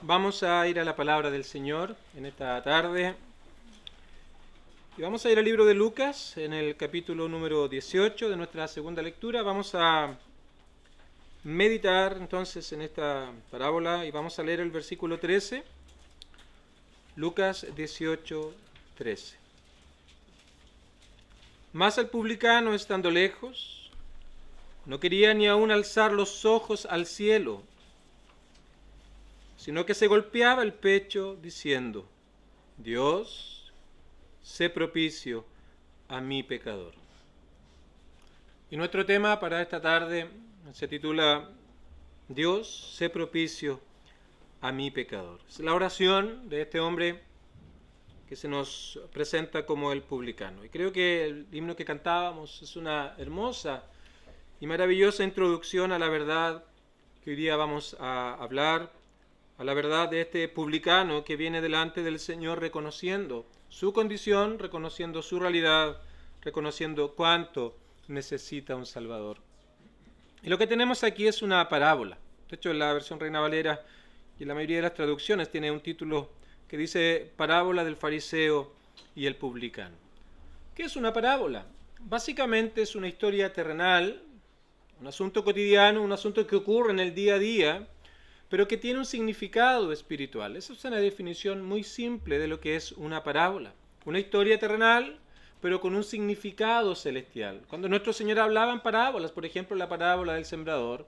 Vamos a ir a la palabra del Señor en esta tarde. Y vamos a ir al libro de Lucas, en el capítulo número 18 de nuestra segunda lectura. Vamos a meditar entonces en esta parábola y vamos a leer el versículo 13. Lucas 18, 13. Mas el publicano, estando lejos, no quería ni aún alzar los ojos al cielo, sino que se golpeaba el pecho diciendo: Dios, sé propicio a mi pecador. Y nuestro tema para esta tarde se titula Dios, sé propicio a mi pecador. Es la oración de este hombre que se nos presenta como el publicano. Y creo que el himno que cantábamos es una hermosa y maravillosa introducción a la verdad que hoy día vamos a hablar, a la verdad de este publicano que viene delante del Señor reconociendo su condición, reconociendo su realidad, reconociendo cuánto necesita un Salvador. Y lo que tenemos aquí es una parábola. De hecho, en la versión Reina Valera y en la mayoría de las traducciones tiene un título que dice Parábola del fariseo y el publicano. ¿Qué es una parábola? Básicamente es una historia terrenal, un asunto cotidiano, un asunto que ocurre en el día a día, pero que tiene un significado espiritual. Esa es una definición muy simple de lo que es una parábola. Una historia terrenal, pero con un significado celestial. Cuando nuestro Señor hablaba en parábolas, por ejemplo, la parábola del sembrador,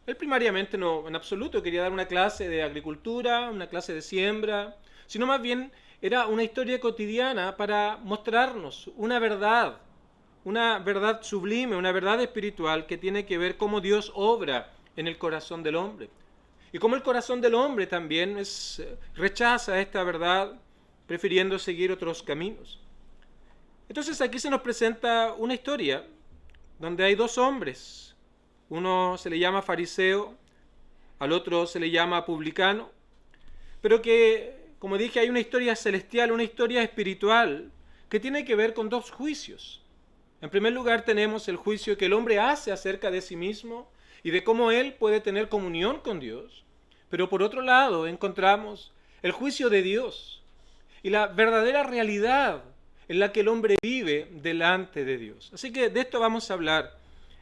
Él primariamente no, en absoluto, quería dar una clase de agricultura, una clase de siembra, sino más bien era una historia cotidiana para mostrarnos una verdad sublime, una verdad espiritual que tiene que ver cómo Dios obra en el corazón del hombre. Y cómo el corazón del hombre también rechaza esta verdad, prefiriendo seguir otros caminos. Entonces aquí se nos presenta una historia donde hay dos hombres. Uno se le llama fariseo, al otro se le llama publicano, pero que, como dije, hay una historia celestial, una historia espiritual que tiene que ver con dos juicios. En primer lugar tenemos el juicio que el hombre hace acerca de sí mismo y de cómo él puede tener comunión con Dios. Pero por otro lado encontramos el juicio de Dios y la verdadera realidad en la que el hombre vive delante de Dios. Así que de esto vamos a hablar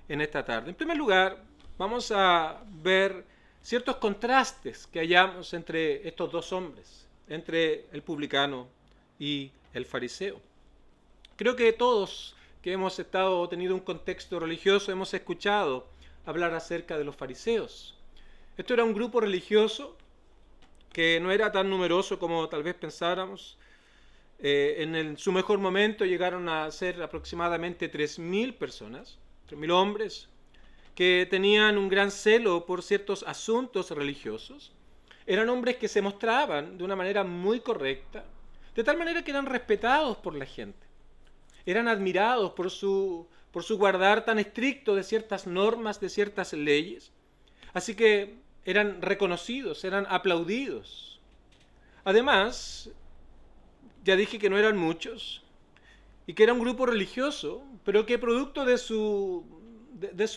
en esta tarde. En primer lugar, vamos a ver ciertos contrastes que hallamos entre estos dos hombres, entre el publicano y el fariseo. Creo que todos que hemos tenido un contexto religioso hemos escuchado hablar acerca de los fariseos. Esto era un grupo religioso que no era tan numeroso como tal vez pensáramos. En su mejor momento llegaron a ser aproximadamente 3.000 personas, 3.000 hombres, que tenían un gran celo por ciertos asuntos religiosos. Eran hombres que se mostraban de una manera muy correcta, de tal manera que eran respetados por la gente. Eran admirados por su guardar tan estricto de ciertas normas, de ciertas leyes. Así que eran reconocidos, eran aplaudidos. Además, ya dije que no eran muchos y que era un grupo religioso, pero que producto de su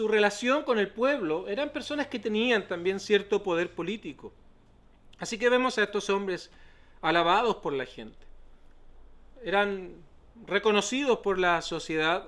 relación con el pueblo eran personas que tenían también cierto poder político. Así que vemos a estos hombres alabados por la gente. Eran reconocidos por la sociedad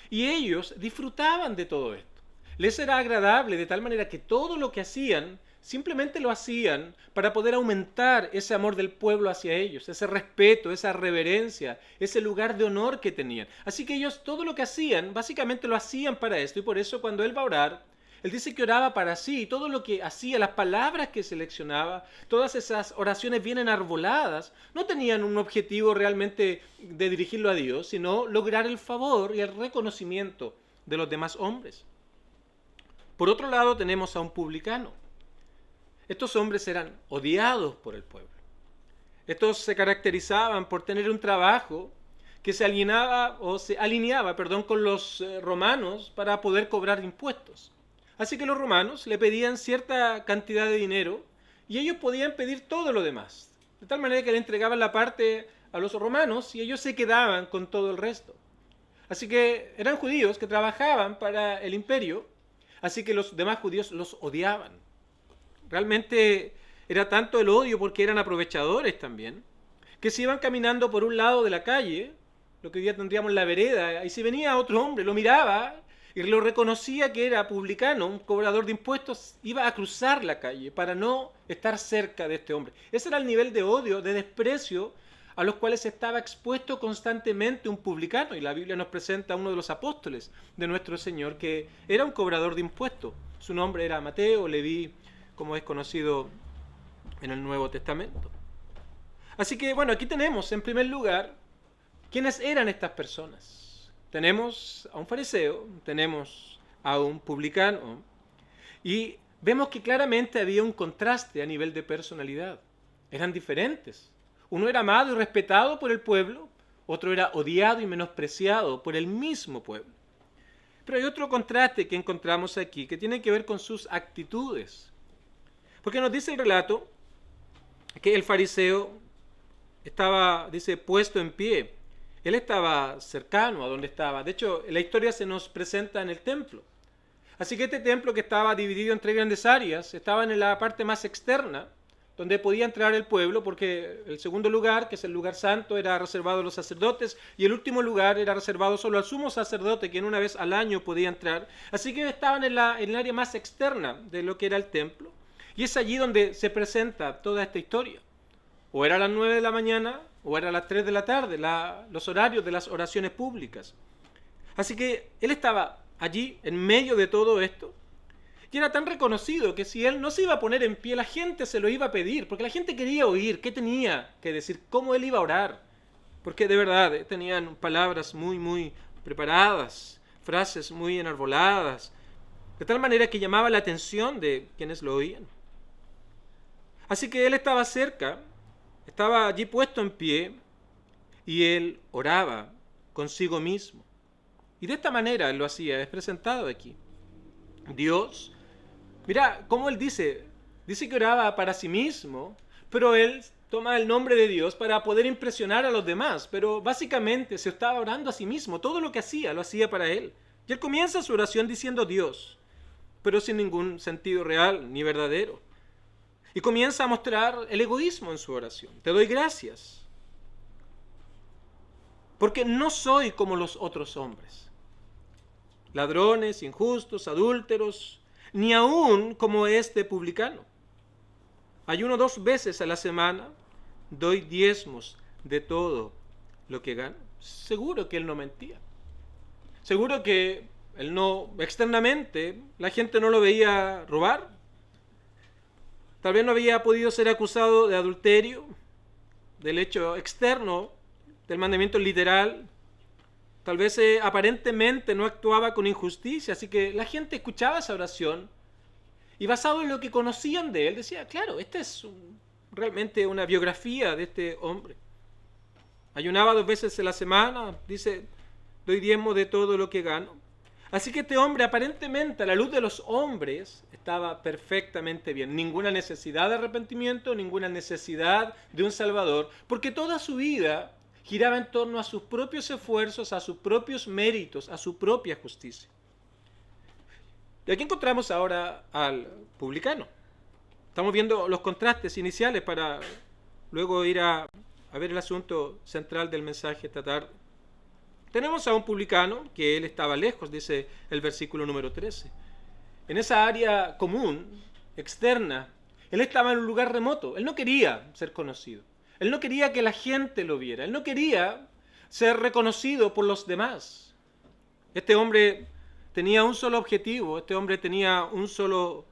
y ellos disfrutaban de todo esto. Les era agradable de tal manera que todo lo que hacían simplemente lo hacían para poder aumentar ese amor del pueblo hacia ellos, ese respeto, esa reverencia, ese lugar de honor que tenían. Así que ellos todo lo que hacían, básicamente lo hacían para esto, y por eso cuando él va a orar, él dice que oraba para sí, y todo lo que hacía, las palabras que seleccionaba, todas esas oraciones bien enarboladas, no tenían un objetivo realmente de dirigirlo a Dios, sino lograr el favor y el reconocimiento de los demás hombres. Por otro lado tenemos a un publicano. Estos hombres eran odiados por el pueblo. Estos se caracterizaban por tener un trabajo que se alineaba con los romanos para poder cobrar impuestos. Así que los romanos le pedían cierta cantidad de dinero y ellos podían pedir todo lo demás. De tal manera que le entregaban la parte a los romanos y ellos se quedaban con todo el resto. Así que eran judíos que trabajaban para el imperio, así que los demás judíos los odiaban. Realmente era tanto el odio porque eran aprovechadores también, que se iban caminando por un lado de la calle, lo que hoy día tendríamos la vereda, y si venía otro hombre, lo miraba y lo reconocía que era publicano, un cobrador de impuestos, iba a cruzar la calle para no estar cerca de este hombre. Ese era el nivel de odio, de desprecio a los cuales estaba expuesto constantemente un publicano. Y la Biblia nos presenta a uno de los apóstoles de nuestro Señor, que era un cobrador de impuestos. Su nombre era Mateo, Leví, como es conocido en el Nuevo Testamento. Así que, bueno, aquí tenemos, en primer lugar, quiénes eran estas personas. Tenemos a un fariseo, tenemos a un publicano, y vemos que claramente había un contraste a nivel de personalidad. Eran diferentes. Uno era amado y respetado por el pueblo, otro era odiado y menospreciado por el mismo pueblo. Pero hay otro contraste que encontramos aquí, que tiene que ver con sus actitudes. Porque nos dice el relato que el fariseo estaba, dice, puesto en pie. Él estaba cercano a donde estaba. De hecho, la historia se nos presenta en el templo. Así que este templo, que estaba dividido en 3 grandes áreas, estaba en la parte más externa, donde podía entrar el pueblo, porque el segundo lugar, que es el lugar santo, era reservado a los sacerdotes, y el último lugar era reservado solo al sumo sacerdote, quien una vez al año podía entrar. Así que estaban en el área más externa de lo que era el templo, y es allí donde se presenta toda esta historia. O era a las 9 de la mañana, o era a las 3 de la tarde, los horarios de las oraciones públicas. Así que él estaba allí, en medio de todo esto, y era tan reconocido que si él no se iba a poner en pie, la gente se lo iba a pedir, porque la gente quería oír qué tenía que decir, cómo él iba a orar. Porque de verdad tenían palabras muy, muy preparadas, frases muy enarboladas, de tal manera que llamaba la atención de quienes lo oían. Así que él estaba cerca, estaba allí puesto en pie, y él oraba consigo mismo. Y de esta manera él lo hacía, es presentado aquí. Dios, mira cómo él dice que oraba para sí mismo, pero él toma el nombre de Dios para poder impresionar a los demás, pero básicamente se estaba orando a sí mismo, todo lo que hacía lo hacía para él. Y él comienza su oración diciendo Dios, pero sin ningún sentido real ni verdadero. Y comienza a mostrar el egoísmo en su oración. Te doy gracias, porque no soy como los otros hombres, ladrones, injustos, adúlteros, ni aún como este publicano. Ayuno 2 veces a la semana, doy diezmos de todo lo que gano. Seguro que él no mentía. Seguro que él no, externamente, la gente no lo veía robar. Tal vez no había podido ser acusado de adulterio, del hecho externo, del mandamiento literal. Tal vez aparentemente no actuaba con injusticia, así que la gente escuchaba esa oración y basado en lo que conocían de él, decía, claro, esta es realmente una biografía de este hombre. Ayunaba 2 veces a la semana, dice, doy diezmo de todo lo que gano. Así que este hombre aparentemente a la luz de los hombres estaba perfectamente bien. Ninguna necesidad de arrepentimiento, ninguna necesidad de un salvador, porque toda su vida giraba en torno a sus propios esfuerzos, a sus propios méritos, a su propia justicia. Y aquí encontramos ahora al publicano. Estamos viendo los contrastes iniciales para luego ir a ver el asunto central del mensaje esta tarde. Tenemos a un publicano que él estaba lejos, dice el versículo número 13. En esa área común, externa, él estaba en un lugar remoto. Él no quería ser conocido. Él no quería que la gente lo viera. Él no quería ser reconocido por los demás. Este hombre tenía un solo objetivo, este hombre tenía un solo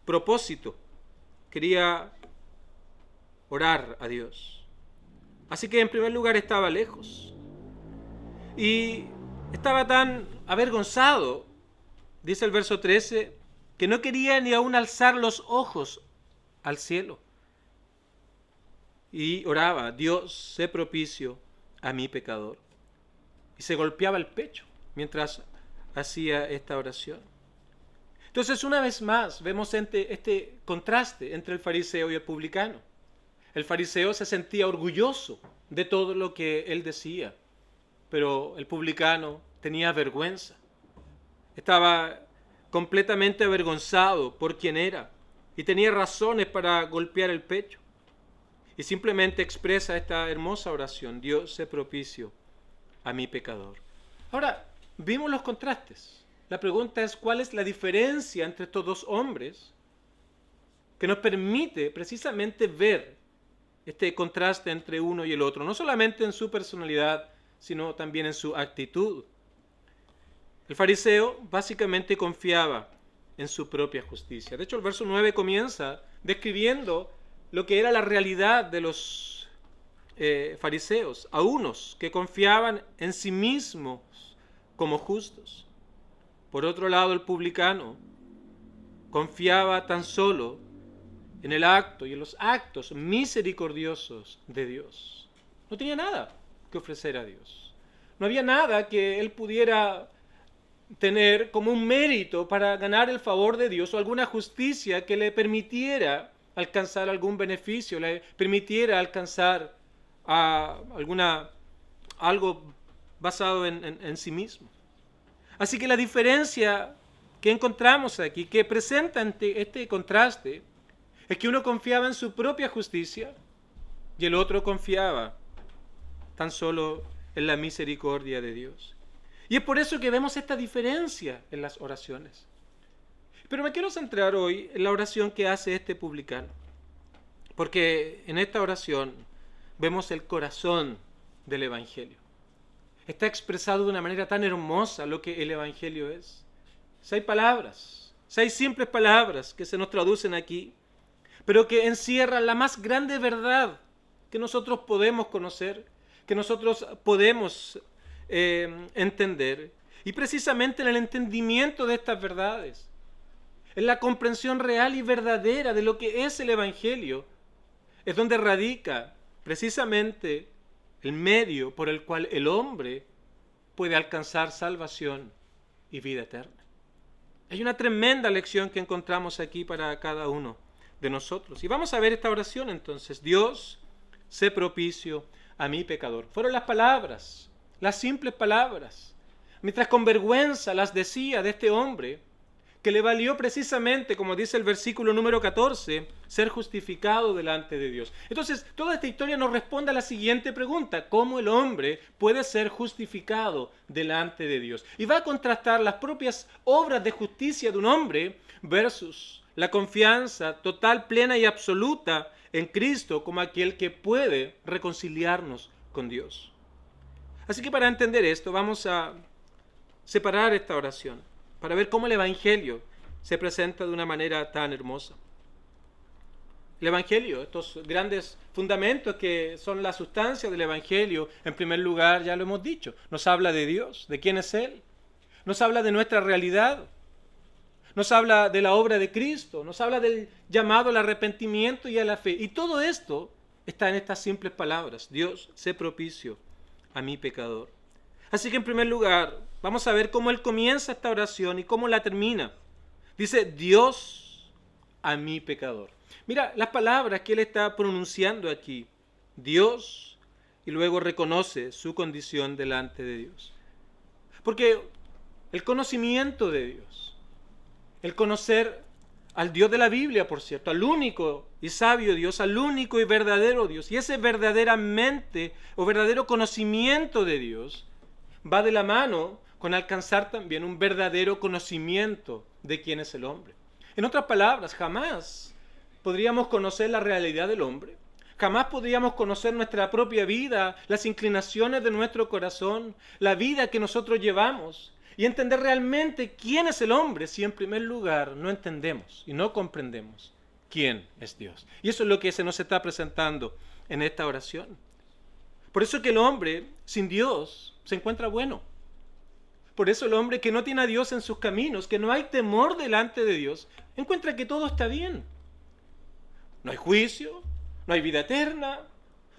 propósito. Quería orar a Dios. Así que en primer lugar estaba lejos. Y estaba tan avergonzado, dice el verso 13, que no quería ni aún alzar los ojos al cielo. Y oraba, Dios, sé propicio a mi pecador. Y se golpeaba el pecho mientras hacía esta oración. Entonces, una vez más, vemos este contraste entre el fariseo y el publicano. El fariseo se sentía orgulloso de todo lo que él decía, pero el publicano tenía vergüenza. Estaba completamente avergonzado por quien era. y tenía razones para golpear el pecho. Y simplemente expresa esta hermosa oración: Dios, sé propicio a mi pecador. Ahora, vimos los contrastes. La pregunta es: ¿cuál es la diferencia entre estos dos hombres que nos permite precisamente ver este contraste entre uno y el otro? No solamente en su personalidad, sino también en su actitud. El fariseo básicamente confiaba en su propia justicia. De hecho, el verso 9 comienza describiendo lo que era la realidad de los fariseos, a unos que confiaban en sí mismos como justos. Por otro lado, el publicano confiaba tan solo en el acto y en los actos misericordiosos de Dios. No tenía nada que ofrecer a Dios. No había nada que él pudiera tener como un mérito para ganar el favor de Dios o alguna justicia que le permitiera alcanzar algún beneficio, le permitiera alcanzar algo basado en sí mismo. Así que la diferencia que encontramos aquí, que presenta ante este contraste, es que uno confiaba en su propia justicia y el otro confiaba tan solo en la misericordia de Dios. Y es por eso que vemos esta diferencia en las oraciones. Pero me quiero centrar hoy en la oración que hace este publicano, porque en esta oración vemos el corazón del Evangelio. Está expresado de una manera tan hermosa lo que el Evangelio es. 6 palabras, 6 simples palabras que se nos traducen aquí, pero que encierran la más grande verdad que nosotros podemos conocer, que nosotros podemos entender. Y precisamente en el entendimiento de estas verdades, en la comprensión real y verdadera de lo que es el Evangelio, es donde radica precisamente el medio por el cual el hombre puede alcanzar salvación y vida eterna. Hay una tremenda lección que encontramos aquí para cada uno de nosotros. Y vamos a ver esta oración entonces. Dios, sé propicio a mi pecador. Fueron las palabras, las simples palabras, mientras con vergüenza las decía de este hombre, que le valió precisamente, como dice el versículo número 14, ser justificado delante de Dios. Entonces, toda esta historia nos responde a la siguiente pregunta: ¿cómo el hombre puede ser justificado delante de Dios? Y va a contrastar las propias obras de justicia de un hombre versus la confianza total, plena y absoluta en Cristo como aquel que puede reconciliarnos con Dios. Así que para entender esto, vamos a separar esta oración para ver cómo el Evangelio se presenta de una manera tan hermosa. El Evangelio, estos grandes fundamentos que son la sustancia del Evangelio, en primer lugar, ya lo hemos dicho, nos habla de Dios, de quién es Él, nos habla de nuestra realidad, nos habla de la obra de Cristo, nos habla del llamado al arrepentimiento y a la fe. Y todo esto está en estas simples palabras: Dios, sé propicio a mi pecador. Así que en primer lugar, vamos a ver cómo él comienza esta oración y cómo la termina. Dice: Dios a mi pecador. Mira las palabras que él está pronunciando aquí: Dios, y luego reconoce su condición delante de Dios. Porque el conocimiento de Dios, el conocer al Dios de la Biblia, por cierto, al único y sabio Dios, al único y verdadero Dios, y ese verdaderamente o verdadero conocimiento de Dios va de la mano con alcanzar también un verdadero conocimiento de quién es el hombre. En otras palabras, jamás podríamos conocer la realidad del hombre, jamás podríamos conocer nuestra propia vida, las inclinaciones de nuestro corazón, la vida que nosotros llevamos, y entender realmente quién es el hombre si en primer lugar no entendemos y no comprendemos quién es Dios. Y eso es lo que se nos está presentando en esta oración. Por eso que el hombre sin Dios se encuentra bueno. Por eso el hombre que no tiene a Dios en sus caminos, que no hay temor delante de Dios, encuentra que todo está bien. No hay juicio, no hay vida eterna,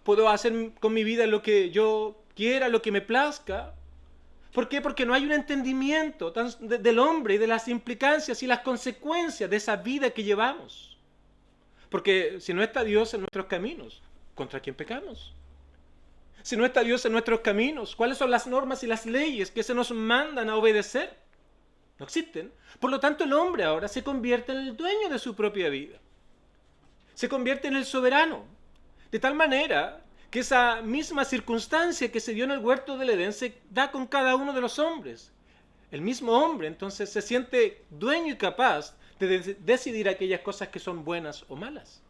puedo hacer con mi vida lo que yo quiera, lo que me plazca. ¿Por qué? Porque no hay un entendimiento del hombre y de las implicancias y las consecuencias de esa vida que llevamos. Porque si no está Dios en nuestros caminos, ¿contra quién pecamos? Si no está Dios en nuestros caminos, ¿cuáles son las normas y las leyes que se nos mandan a obedecer? no existen. Por lo tanto, el hombre ahora se convierte en el dueño de su propia vida. Se convierte en el soberano. De tal manera que esa misma circunstancia que se dio en el huerto del Edén se da con cada uno de los hombres. El mismo hombre entonces se siente dueño y capaz de decidir aquellas cosas que son buenas o malas.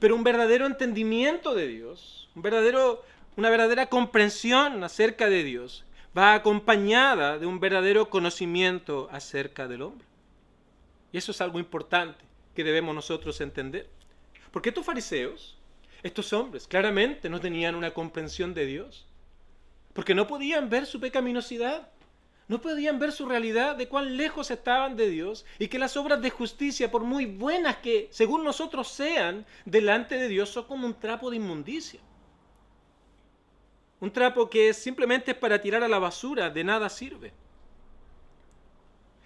Pero un verdadero entendimiento de Dios, una verdadera comprensión acerca de Dios, va acompañada de un verdadero conocimiento acerca del hombre. Y eso es algo importante que debemos nosotros entender. Porque estos fariseos, estos hombres, claramente no tenían una comprensión de Dios. Porque no podían ver su pecaminosidad. No podían ver su realidad de cuán lejos estaban de Dios y que las obras de justicia, por muy buenas que según nosotros sean, delante de Dios son como un trapo de inmundicia. Un trapo que simplemente es para tirar a la basura, de nada sirve.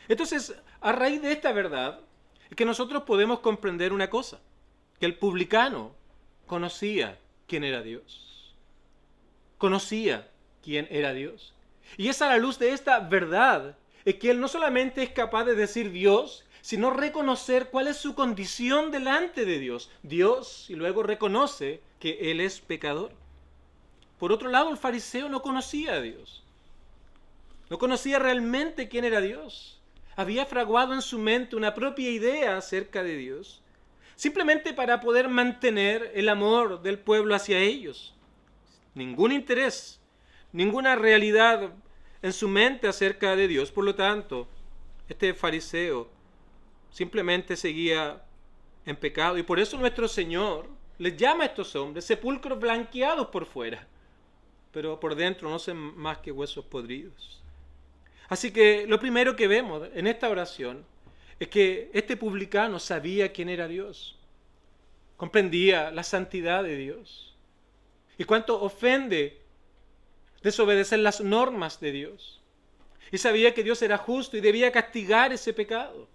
Entonces, a raíz de esta verdad, es que nosotros podemos comprender una cosa, que el publicano conocía quién era Dios. Conocía quién era Dios. Y es a la luz de esta verdad es que él no solamente es capaz de decir Dios, sino reconocer cuál es su condición delante de Dios. Dios, y luego reconoce que él es pecador. Por otro lado, el fariseo no conocía a Dios. No conocía realmente quién era Dios. Había fraguado en su mente una propia idea acerca de Dios, simplemente para poder mantener el amor del pueblo hacia ellos. Ningún interés, ninguna realidad en su mente acerca de Dios. Por lo tanto, este fariseo simplemente seguía en pecado. Y por eso nuestro Señor les llama a estos hombres sepulcros blanqueados por fuera, pero por dentro no son más que huesos podridos. Así que lo primero que vemos en esta oración es que este publicano sabía quién era Dios, comprendía la santidad de Dios y cuánto ofende desobedecer las normas de Dios. Y sabía que Dios era justo y debía castigar ese pecado,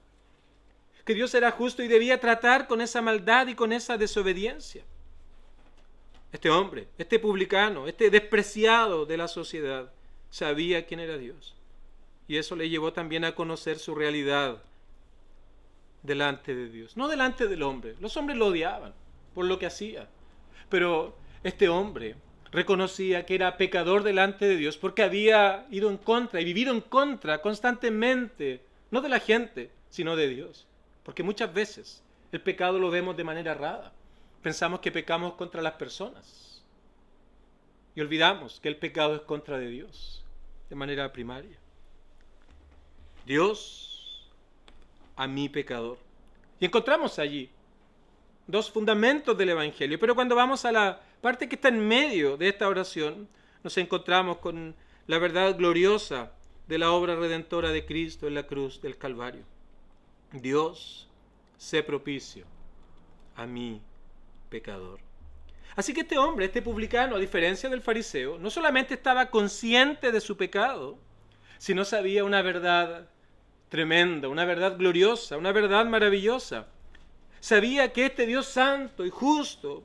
que Dios era justo y debía tratar con esa maldad y con esa desobediencia. Este hombre, este publicano, este despreciado de la sociedad, sabía quién era Dios. Y eso le llevó también a conocer su realidad delante de Dios, no delante del hombre. Los hombres lo odiaban por lo que hacía, pero este hombre reconocía que era pecador delante de Dios porque había ido en contra y vivido en contra constantemente, no de la gente, sino de Dios. Porque muchas veces el pecado lo vemos de manera errada. Pensamos que pecamos contra las personas y olvidamos que el pecado es contra de Dios, de manera primaria. Dios a mi pecador. Y encontramos allí dos fundamentos del Evangelio. Pero cuando vamos a la parte que está en medio de esta oración, nos encontramos con la verdad gloriosa de la obra redentora de Cristo en la cruz del Calvario. Dios, sé propicio a mi pecador. Así que este hombre, este publicano, a diferencia del fariseo, no solamente estaba consciente de su pecado, sino sabía una verdad tremenda, una verdad gloriosa, una verdad maravillosa. Sabía que este Dios santo y justo,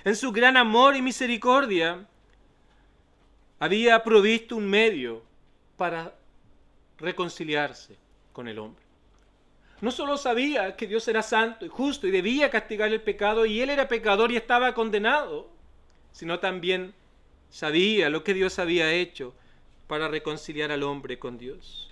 en su gran amor y misericordia, había provisto un medio para reconciliarse con el hombre. No solo sabía que Dios era santo y justo y debía castigar el pecado y él era pecador y estaba condenado, sino también sabía lo que Dios había hecho para reconciliar al hombre con Dios.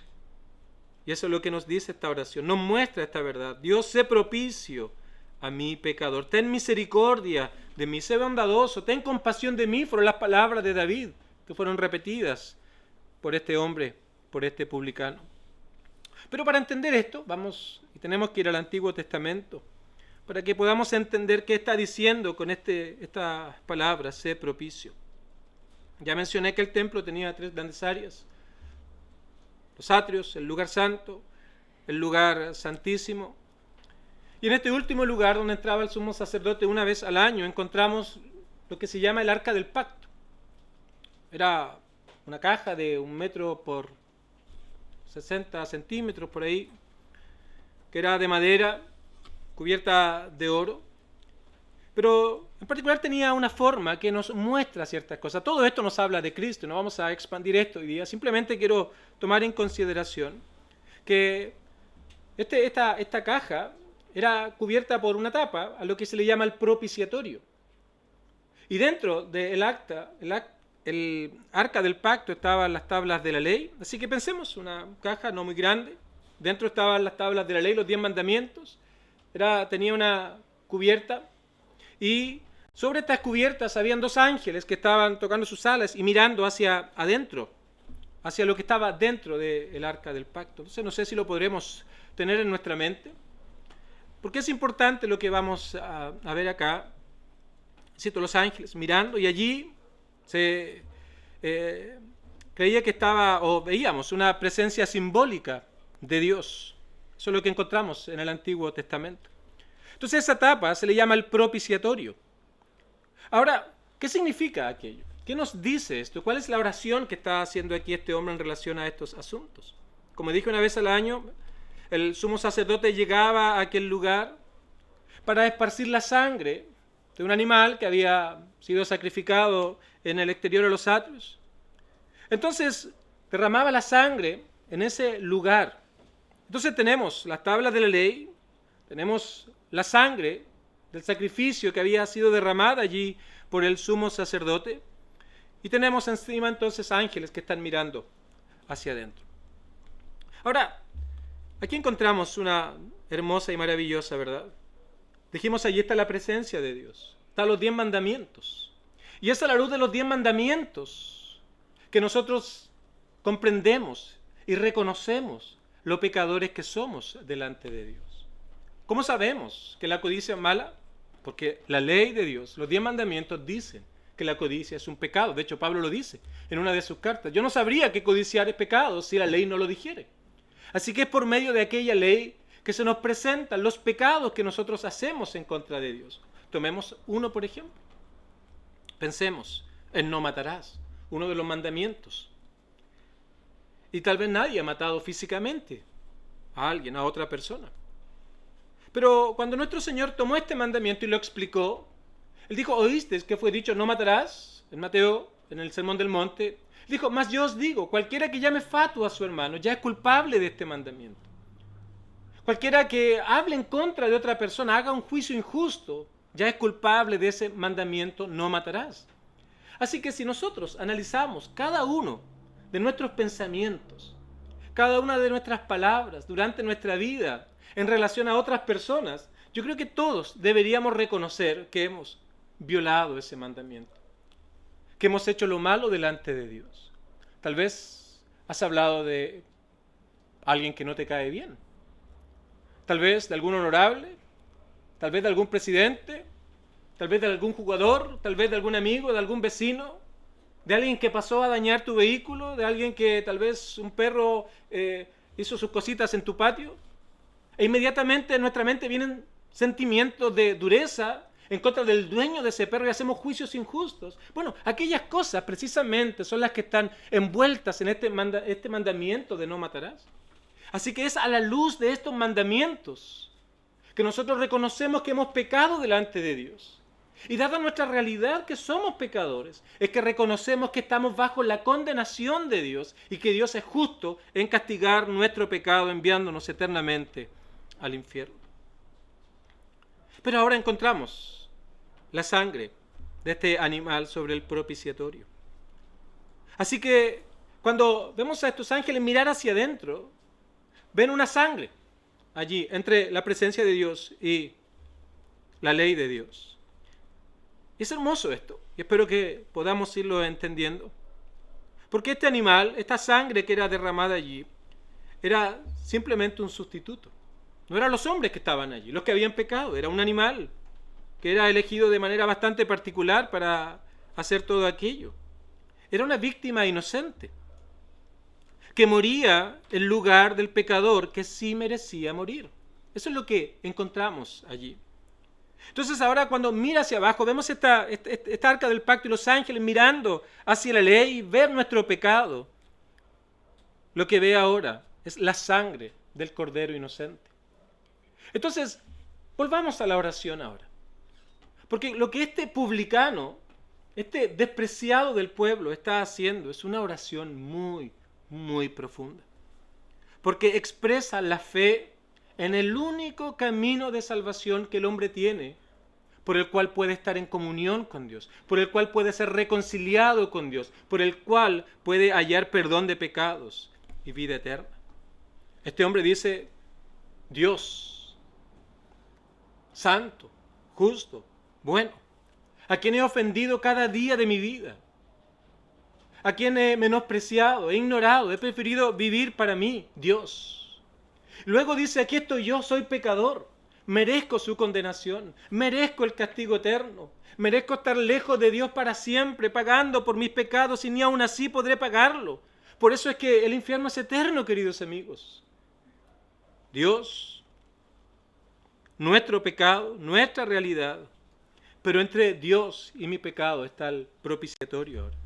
Y eso es lo que nos dice esta oración, nos muestra esta verdad. Dios, sé propicio a mi pecador, ten misericordia de mí, sé bondadoso, ten compasión de mí, fueron las palabras de David que fueron repetidas por este hombre, por este publicano. Pero para entender esto, tenemos que ir al Antiguo Testamento, para que podamos entender qué está diciendo con estas palabras, sé propicio. Ya mencioné que el templo tenía 3 grandes áreas: los atrios, el lugar santo, el lugar santísimo. Y en este último lugar, donde entraba el sumo sacerdote una vez al año, encontramos lo que se llama el Arca del Pacto. Era una caja de 1 metro por 60 centímetros por ahí, que era de madera, cubierta de oro. Pero En particular tenía una forma que nos muestra ciertas cosas. Todo esto nos habla de Cristo, no vamos a expandir esto hoy día. Simplemente quiero tomar en consideración que esta caja era cubierta por una tapa, a lo que se le llama el propiciatorio. Y dentro del el arca del pacto estaban las tablas de la ley. Así que pensemos, una caja no muy grande. Dentro estaban las tablas de la ley, los 10 mandamientos. Tenía una cubierta y sobre estas cubiertas habían 2 ángeles que estaban tocando sus alas y mirando hacia adentro, hacia lo que estaba dentro del arca del pacto. Entonces no sé si lo podremos tener en nuestra mente, porque es importante lo que vamos a ver acá. Cito, los ángeles mirando, y allí se creía que estaba, o veíamos, una presencia simbólica de Dios. Eso es lo que encontramos en el Antiguo Testamento. Entonces esa tapa se le llama el propiciatorio. Ahora, ¿qué significa aquello? ¿Qué nos dice esto? ¿Cuál es la oración que está haciendo aquí este hombre en relación a estos asuntos? Como dije, una vez al año, el sumo sacerdote llegaba a aquel lugar para esparcir la sangre de un animal que había sido sacrificado en el exterior de los atrios. Entonces, derramaba la sangre en ese lugar. Entonces tenemos las tablas de la ley, tenemos la sangre del sacrificio que había sido derramada allí por el sumo sacerdote, y tenemos encima entonces ángeles que están mirando hacia adentro. Ahora, aquí encontramos una hermosa y maravillosa verdad. Dijimos, allí está la presencia de Dios, están los 10 mandamientos, y es a la luz de los 10 mandamientos que nosotros comprendemos y reconocemos lo pecadores que somos delante de Dios. ¿Cómo sabemos que la codicia es mala? Porque la ley de Dios, los 10 mandamientos dicen que la codicia es un pecado. De hecho, Pablo lo dice en una de sus cartas. Yo no sabría que codiciar es pecado si la ley no lo dijere. Así que es por medio de aquella ley que se nos presentan los pecados que nosotros hacemos en contra de Dios. Tomemos uno, por ejemplo. Pensemos en no matarás, uno de los mandamientos. Y tal vez nadie ha matado físicamente a alguien, a otra persona. Pero cuando nuestro Señor tomó este mandamiento y lo explicó, Él dijo, ¿oíste que fue dicho no matarás? En Mateo, en el Sermón del Monte, dijo, mas yo os digo, cualquiera que llame fatuo a su hermano ya es culpable de este mandamiento. Cualquiera que hable en contra de otra persona, haga un juicio injusto, ya es culpable de ese mandamiento, no matarás. Así que si nosotros analizamos cada uno de nuestros pensamientos, cada una de nuestras palabras durante nuestra vida en relación a otras personas, yo creo que todos deberíamos reconocer que hemos violado ese mandamiento, que hemos hecho lo malo delante de Dios. Tal vez has hablado de alguien que no te cae bien, tal vez de algún honorable, tal vez de algún presidente, tal vez de algún jugador, tal vez de algún amigo, de algún vecino, de alguien que pasó a dañar tu vehículo, de alguien que tal vez un perro hizo sus cositas en tu patio. E inmediatamente en nuestra mente vienen sentimientos de dureza en contra del dueño de ese perro y hacemos juicios injustos. Bueno, aquellas cosas precisamente son las que están envueltas en este mandamiento de no matarás. Así que es a la luz de estos mandamientos que nosotros reconocemos que hemos pecado delante de Dios. Y dada nuestra realidad que somos pecadores, es que reconocemos que estamos bajo la condenación de Dios y que Dios es justo en castigar nuestro pecado enviándonos eternamente al infierno. Pero ahora encontramos la sangre de este animal sobre el propiciatorio. Así que cuando vemos a estos ángeles mirar hacia adentro, ven una sangre allí entre la presencia de Dios y la ley de Dios. Y es hermoso esto, y espero que podamos irlo entendiendo. Porque este animal, esta sangre que era derramada allí, era simplemente un sustituto. No eran los hombres que estaban allí, los que habían pecado, era un animal que era elegido de manera bastante particular para hacer todo aquello. Era una víctima inocente, que moría en lugar del pecador que sí merecía morir. Eso es lo que encontramos allí. Entonces ahora cuando mira hacia abajo, vemos esta arca del pacto y los ángeles mirando hacia la ley y ver nuestro pecado. Lo que ve ahora es la sangre del Cordero inocente. Entonces, volvamos a la oración ahora. Porque lo que este publicano, este despreciado del pueblo está haciendo es una oración muy, muy profunda. Porque expresa la fe en el único camino de salvación que el hombre tiene, por el cual puede estar en comunión con Dios, por el cual puede ser reconciliado con Dios, por el cual puede hallar perdón de pecados y vida eterna. Este hombre dice, Dios, santo, justo, bueno, a quien he ofendido cada día de mi vida, a quien he menospreciado, he ignorado, he preferido vivir para mí, Dios. Luego dice, aquí estoy yo, soy pecador, merezco su condenación, merezco el castigo eterno, merezco estar lejos de Dios para siempre, pagando por mis pecados y ni aún así podré pagarlo. Por eso es que el infierno es eterno, queridos amigos. Dios, nuestro pecado, nuestra realidad, pero entre Dios y mi pecado está el propiciatorio ahora.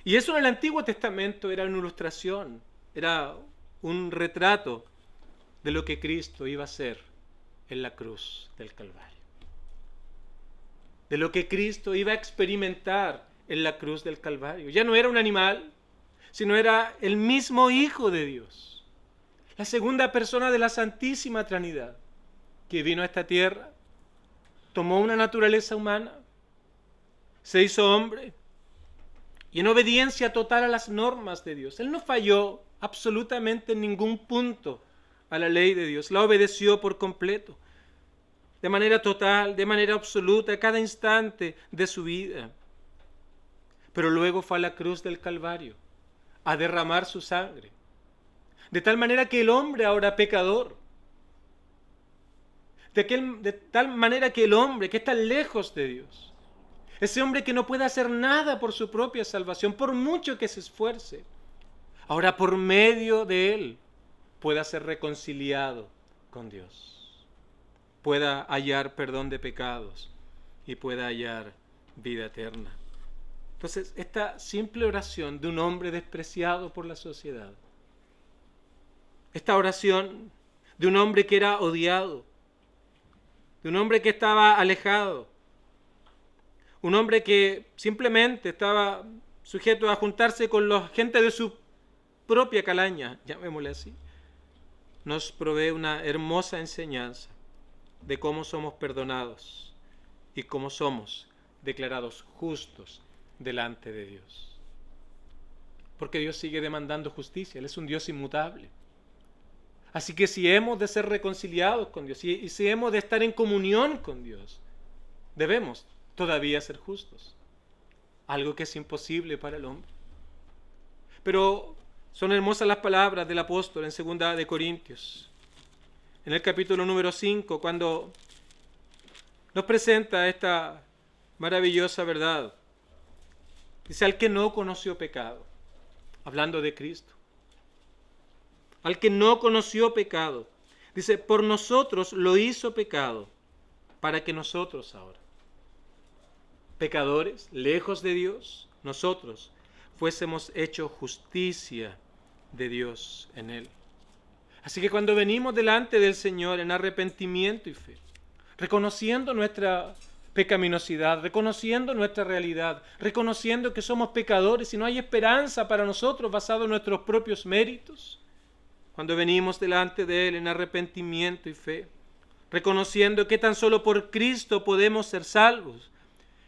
Y eso en el Antiguo Testamento era una ilustración, era un retrato de lo que Cristo iba a hacer en la cruz del Calvario. De lo que Cristo iba a experimentar en la cruz del Calvario. Ya no era un animal, sino era el mismo Hijo de Dios, la segunda persona de la Santísima Trinidad, que vino a esta tierra, tomó una naturaleza humana, se hizo hombre, y en obediencia total a las normas de Dios. Él no falló absolutamente en ningún punto a la ley de Dios. La obedeció por completo, de manera total, de manera absoluta, a cada instante de su vida. Pero luego fue a la cruz del Calvario a derramar su sangre. De tal manera que el hombre ahora pecador, de tal manera que el hombre que está lejos de Dios, ese hombre que no puede hacer nada por su propia salvación, por mucho que se esfuerce, ahora por medio de él pueda ser reconciliado con Dios, pueda hallar perdón de pecados y pueda hallar vida eterna. Entonces, esta simple oración de un hombre despreciado por la sociedad, esta oración de un hombre que era odiado, de un hombre que estaba alejado, un hombre que simplemente estaba sujeto a juntarse con la gente de su propia calaña, llamémosle así, nos provee una hermosa enseñanza de cómo somos perdonados y cómo somos declarados justos delante de Dios. Porque Dios sigue demandando justicia, Él es un Dios inmutable. Así que si hemos de ser reconciliados con Dios y si hemos de estar en comunión con Dios, debemos todavía ser justos, algo que es imposible para el hombre. Pero son hermosas las palabras del apóstol en 2 de Corintios, en el capítulo número 5, cuando nos presenta esta maravillosa verdad. Dice, al que no conoció pecado, hablando de Cristo, al que no conoció pecado, dice, por nosotros lo hizo pecado, para que nosotros ahora, pecadores, lejos de Dios, nosotros fuésemos hecho justicia de Dios en Él. Así que cuando venimos delante del Señor en arrepentimiento y fe, reconociendo nuestra pecaminosidad, reconociendo nuestra realidad, reconociendo que somos pecadores y no hay esperanza para nosotros basado en nuestros propios méritos, cuando venimos delante de Él en arrepentimiento y fe, reconociendo que tan solo por Cristo podemos ser salvos,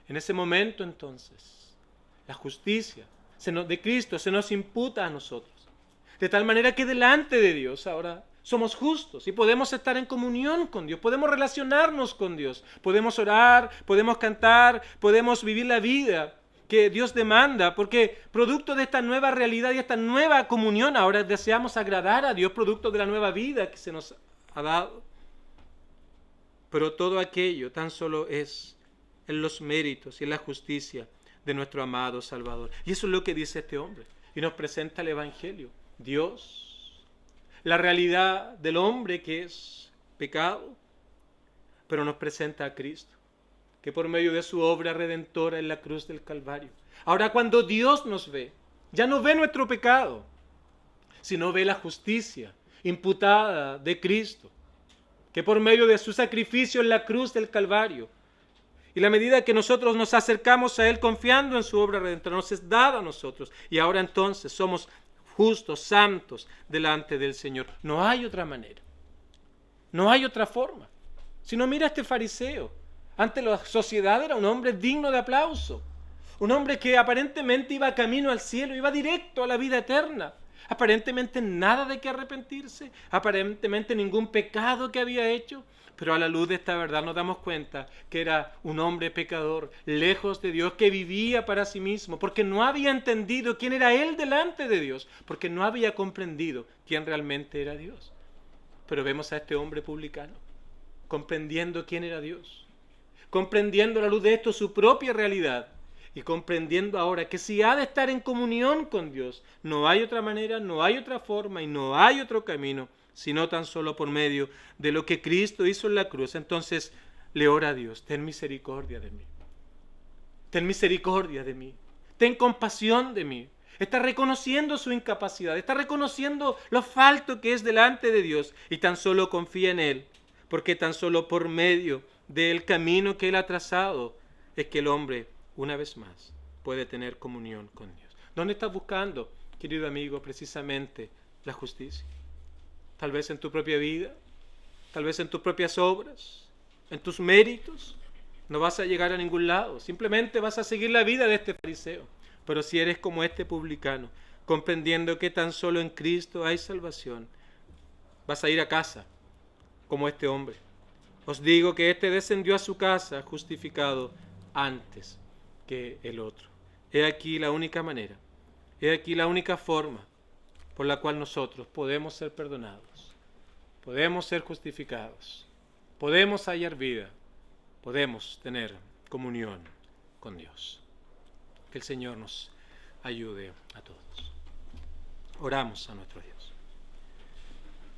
en ese momento entonces la justicia de Cristo se nos imputa a nosotros. De tal manera que delante de Dios ahora somos justos y podemos estar en comunión con Dios, podemos relacionarnos con Dios, podemos orar, podemos cantar, podemos vivir la vida que Dios demanda, porque producto de esta nueva realidad y esta nueva comunión ahora deseamos agradar a Dios, producto de la nueva vida que se nos ha dado. Pero todo aquello tan solo es en los méritos y en la justicia de nuestro amado Salvador. Y eso es lo que dice este hombre. Y nos presenta el Evangelio. Dios, la realidad del hombre que es pecado, pero nos presenta a Cristo, que por medio de su obra redentora en la cruz del Calvario. Ahora cuando Dios nos ve, ya no ve nuestro pecado, sino ve la justicia imputada de Cristo, que por medio de su sacrificio en la cruz del Calvario Y la medida que nosotros nos acercamos a Él confiando en su obra redentora, nos es dada a nosotros. Y ahora entonces somos justos, santos delante del Señor. No hay otra manera. No hay otra forma. Si no, mira a este fariseo. Ante la sociedad era un hombre digno de aplauso. Un hombre que aparentemente iba camino al cielo, iba directo a la vida eterna. Aparentemente nada de qué arrepentirse, aparentemente ningún pecado que había hecho. Pero a la luz de esta verdad nos damos cuenta que era un hombre pecador, lejos de Dios, que vivía para sí mismo, porque no había entendido quién era él delante de Dios, porque no había comprendido quién realmente era Dios. Pero vemos a este hombre publicano, comprendiendo quién era Dios, comprendiendo a la luz de esto su propia realidad, y comprendiendo ahora que si ha de estar en comunión con Dios, no hay otra manera, no hay otra forma y no hay otro camino, sino tan solo por medio de lo que Cristo hizo en la cruz. Entonces le ora a Dios: ten misericordia de mí, ten misericordia de mí, ten compasión de mí. Está reconociendo su incapacidad, está reconociendo lo falto que es delante de Dios y tan solo confía en Él, porque tan solo por medio del camino que Él ha trazado es que el hombre, una vez más, puede tener comunión con Dios. ¿Dónde estás buscando, querido amigo, precisamente la justicia? Tal vez en tu propia vida, tal vez en tus propias obras, en tus méritos. No vas a llegar a ningún lado, simplemente vas a seguir la vida de este fariseo. Pero si eres como este publicano, comprendiendo que tan solo en Cristo hay salvación, vas a ir a casa como este hombre. Os digo que este descendió a su casa justificado antes que el otro. He aquí la única manera, he aquí la única forma por la cual nosotros podemos ser perdonados, podemos ser justificados, podemos hallar vida, podemos tener comunión con Dios. Que el Señor nos ayude a todos. Oramos a nuestro Dios.